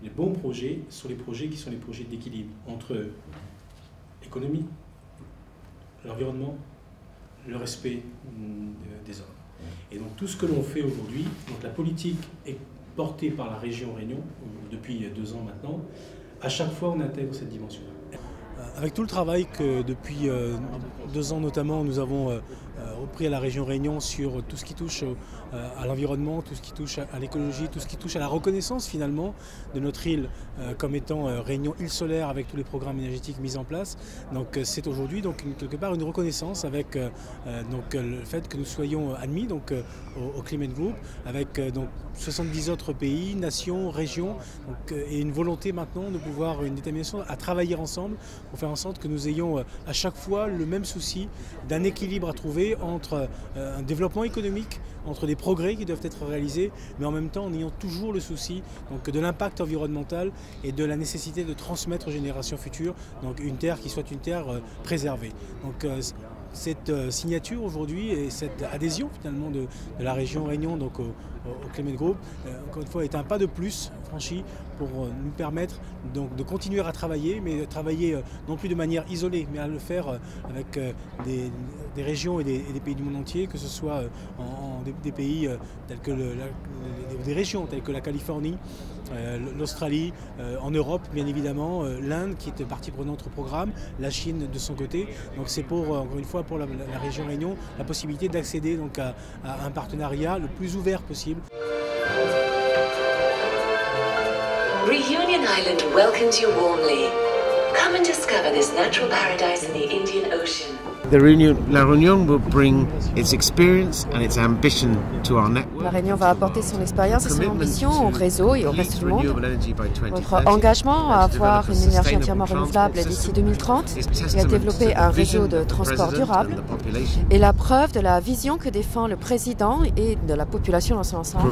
les bons projets sont les projets qui sont les projets d'équilibre entre l'économie, l'environnement, le respect des hommes. Et donc tout ce que l'on fait aujourd'hui, donc la politique est portée par la région Réunion depuis 2 ans maintenant, à chaque fois on intègre cette dimension-là. Avec tout le travail que depuis 2 ans notamment nous avons repris à la région Réunion sur tout ce qui touche à l'environnement, tout ce qui touche à l'écologie, tout ce qui touche à la reconnaissance finalement de notre île comme étant Réunion île solaire avec tous les programmes énergétiques mis en place. Donc c'est aujourd'hui donc quelque part une reconnaissance avec donc le fait que nous soyons admis donc au Climate Group avec donc 70 autres pays, nations, régions donc, et une volonté maintenant de pouvoir une détermination à travailler ensemble pour faire en sorte que nous ayons à chaque fois le même souci d'un équilibre à trouver entre un développement économique, entre des progrès qui doivent être réalisés, mais en même temps en ayant toujours le souci donc, de l'impact environnemental et de la nécessité de transmettre aux générations futures donc, une terre qui soit une terre préservée. Donc, cette signature aujourd'hui et cette adhésion finalement de la région Réunion donc au Climate Group, encore une fois, est un pas de plus franchi pour nous permettre donc, de continuer à travailler, mais travailler non plus de manière isolée, mais à le faire avec des régions et des pays du monde entier, que ce soit des pays tels que des régions telles que la Californie, l'Australie, en Europe bien évidemment, l'Inde qui est partie prenante au programme, la Chine de son côté. Donc c'est pour, encore une fois, pour la région Réunion, la possibilité d'accéder donc à un partenariat le plus ouvert possible. Reunion Island welcomes you warmly. Come and discover this natural paradise in the Indian Ocean. La Réunion will bring its experience and its ambition to our network. La Réunion va apporter son expérience et son ambition au réseau et au reste du monde. Votre engagement à avoir une énergie entièrement renouvelable d'ici 2030 et à développer un réseau de transport durable est la preuve de la vision que défend le président et de la population dans son ensemble.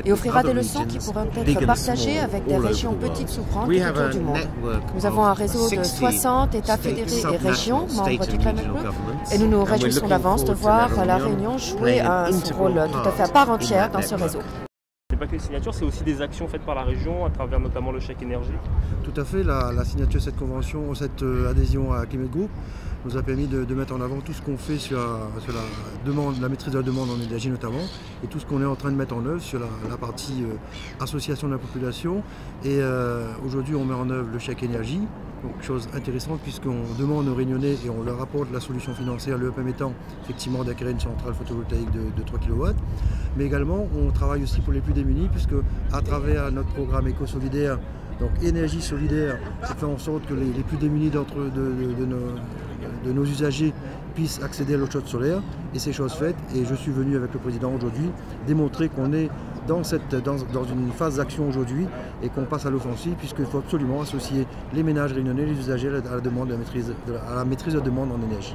Et offrira des leçons qui pourront être partagées avec des régions petites ou grandes tout autour du monde. Nous avons un réseau de 60 États fédérés et régions membres du Climate Group et nous nous réjouissons d'avance de voir la Réunion jouer un rôle tout à fait à part entière dans ce réseau. C'est pas que les signatures, c'est aussi des actions faites par la région à travers notamment le chèque énergie. Tout à fait, la signature de cette convention, cette adhésion à Climate Group nous a permis de mettre en avant tout ce qu'on fait sur la maîtrise de la demande en énergie notamment, et tout ce qu'on est en train de mettre en œuvre sur la partie association de la population. Et aujourd'hui on met en œuvre le chèque énergie, donc chose intéressante puisqu'on demande aux Réunionnais et on leur apporte la solution financière, le permettant effectivement d'acquérir une centrale photovoltaïque de 3 kW. Mais également on travaille aussi pour les plus démunis puisque à travers notre programme éco-solidaire, donc énergie solidaire, ça fait en sorte que les plus démunis de nos usagers puissent accéder à l'eau chaude solaire, et c'est chose faite. Et je suis venu avec le président aujourd'hui démontrer qu'on est dans une phase d'action aujourd'hui et qu'on passe à l'offensive, puisqu'il faut absolument associer les ménages réunionnais, les usagers à la maîtrise de la demande en énergie.